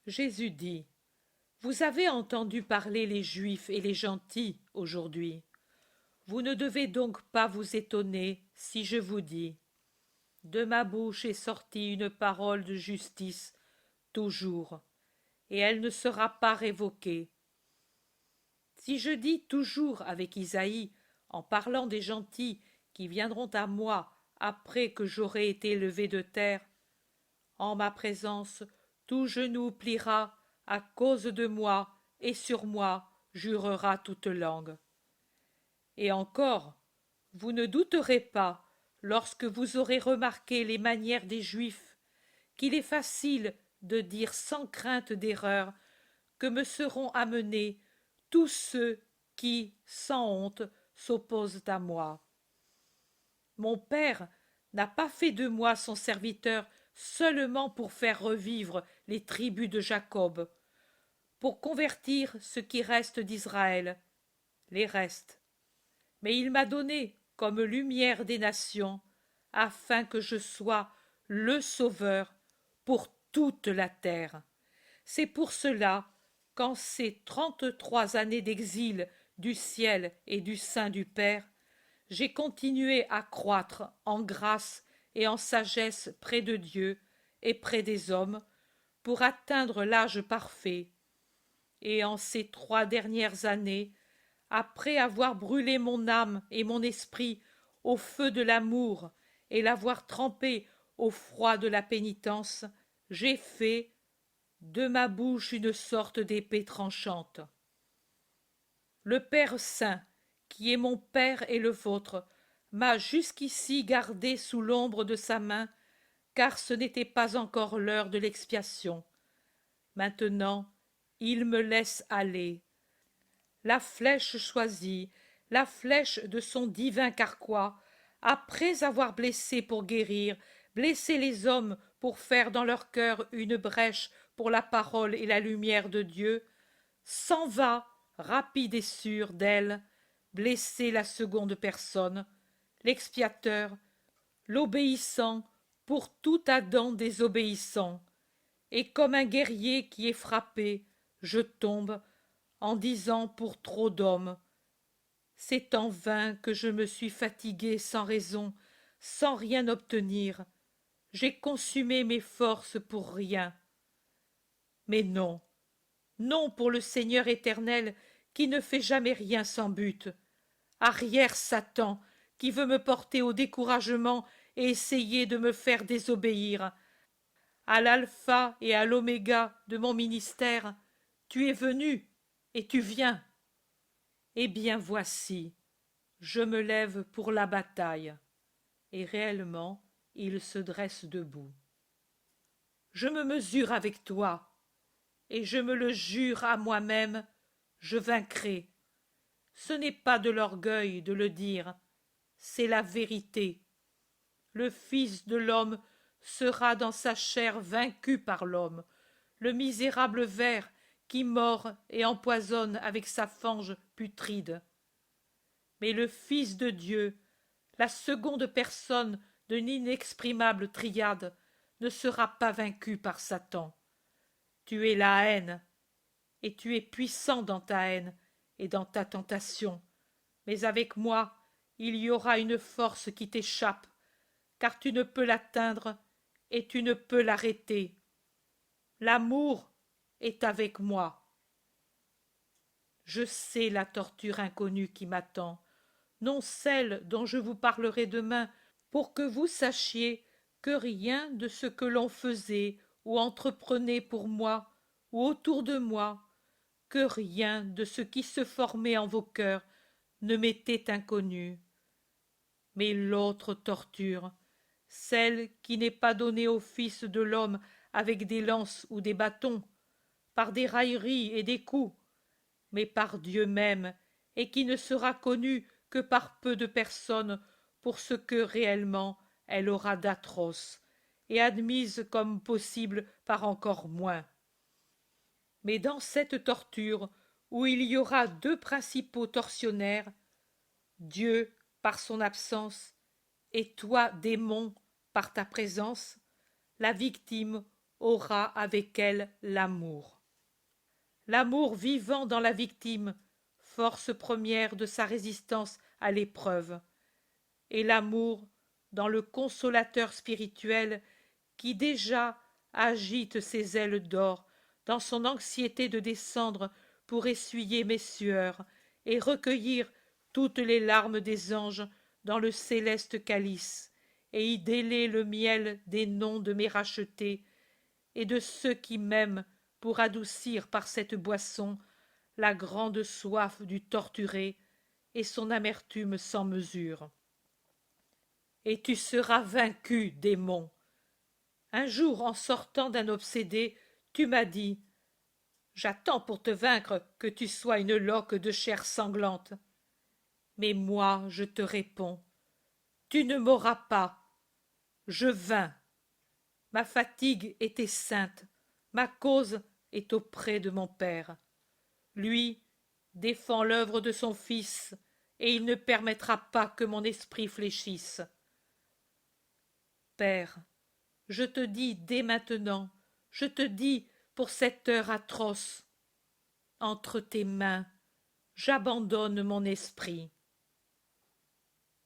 Jésus dit: Vous avez entendu parler les Juifs et les gentils aujourd'hui. Vous ne devez donc pas vous étonner si je vous dis: De ma bouche est sortie une parole de justice toujours, et elle ne sera pas révoquée. Si je dis toujours avec Isaïe, en parlant des gentils qui viendront à moi après que j'aurai été élevé de terre, en ma présence, tout genou pliera à cause de moi, et sur moi jurera toute langue. Et encore, vous ne douterez pas, lorsque vous aurez remarqué les manières des Juifs, qu'il est facile de dire sans crainte d'erreur que me seront amenés tous ceux qui, sans honte, s'opposent à moi. Mon Père n'a pas fait de moi son serviteur seulement pour faire revivre les tribus de Jacob, pour convertir ce qui reste d'Israël, les restes. Mais il m'a donné comme lumière des nations, afin que je sois le Sauveur pour toute la terre. C'est pour cela qu'en ces 33 années d'exil du ciel et du sein du Père, j'ai continué à croître en grâce et en sagesse près de Dieu et près des hommes, pour atteindre l'âge parfait. Et en ces 3 dernières années, après avoir brûlé mon âme et mon esprit au feu de l'amour et l'avoir trempé au froid de la pénitence, j'ai fait de ma bouche une sorte d'épée tranchante. Le Père saint, qui est mon Père et le vôtre, m'a jusqu'ici gardé sous l'ombre de sa main, car ce n'était pas encore l'heure de l'expiation. Maintenant, il me laisse aller. La flèche choisie, la flèche de son divin carquois, après avoir blessé pour guérir, blessé les hommes pour faire dans leur cœur une brèche pour la parole et la lumière de Dieu, s'en va, rapide et sûr d'elle, blesser la seconde personne, l'expiateur, l'obéissant pour tout Adam désobéissant, et comme un guerrier qui est frappé, je tombe, en disant pour trop d'hommes: C'est en vain que je me suis fatigué sans raison, sans rien obtenir, j'ai consumé mes forces pour rien. Mais non, non pour le Seigneur éternel qui ne fait jamais rien sans but. Arrière Satan, qui veut me porter au découragement et essayer de me faire désobéir. À l'alpha et à l'oméga de mon ministère, tu es venu et tu viens. Eh bien voici, je me lève pour la bataille. Et réellement, il se dresse debout. Je me mesure avec toi, et je me le jure à moi-même, je vaincrai. Ce n'est pas de l'orgueil de le dire, c'est la vérité. Le Fils de l'homme sera dans sa chair vaincu par l'homme, le misérable ver qui mord et empoisonne avec sa fange putride. Mais le Fils de Dieu, la seconde personne de l'inexprimable triade, ne sera pas vaincu par Satan. Tu es la haine, et tu es puissant dans ta haine et dans ta tentation, mais avec moi il y aura une force qui t'échappe, car tu ne peux l'atteindre et tu ne peux l'arrêter. L'amour est avec moi. Je sais la torture inconnue qui m'attend, non celle dont je vous parlerai demain, pour que vous sachiez que rien de ce que l'on faisait ou entreprenait pour moi ou autour de moi, que rien de ce qui se formait en vos cœurs ne m'était inconnu. Mais l'autre torture, celle qui n'est pas donnée au Fils de l'homme avec des lances ou des bâtons, par des railleries et des coups, mais par Dieu même, et qui ne sera connue que par peu de personnes pour ce que réellement elle aura d'atroce, et admise comme possible par encore moins. Mais dans cette torture, où il y aura deux principaux tortionnaires, Dieu par son absence, et toi, démon, par ta présence, la victime aura avec elle l'amour. L'amour vivant dans la victime, force première de sa résistance à l'épreuve, et l'amour dans le consolateur spirituel qui déjà agite ses ailes d'or dans son anxiété de descendre pour essuyer mes sueurs et recueillir toutes les larmes des anges dans le céleste calice, et y déler le miel des noms de mes rachetés, et de ceux qui m'aiment pour adoucir par cette boisson la grande soif du torturé et son amertume sans mesure. Et tu seras vaincu, démon. Un jour, en sortant d'un obsédé, tu m'as dit « J'attends pour te vaincre que tu sois une loque de chair sanglante. » Mais moi, je te réponds « Tu ne m'auras pas. Je vins. Ma fatigue était sainte, ma cause est auprès de mon Père. Lui défend l'œuvre de son Fils, et il ne permettra pas que mon esprit fléchisse. Père, je te dis dès maintenant, je te dis pour cette heure atroce, entre tes mains, j'abandonne mon esprit.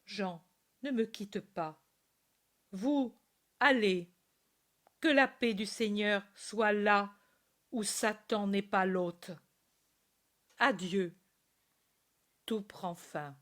Jean, ne me quitte pas. Vous, allez. Que la paix du Seigneur soit là où Satan n'est pas l'hôte. Adieu. Tout prend fin.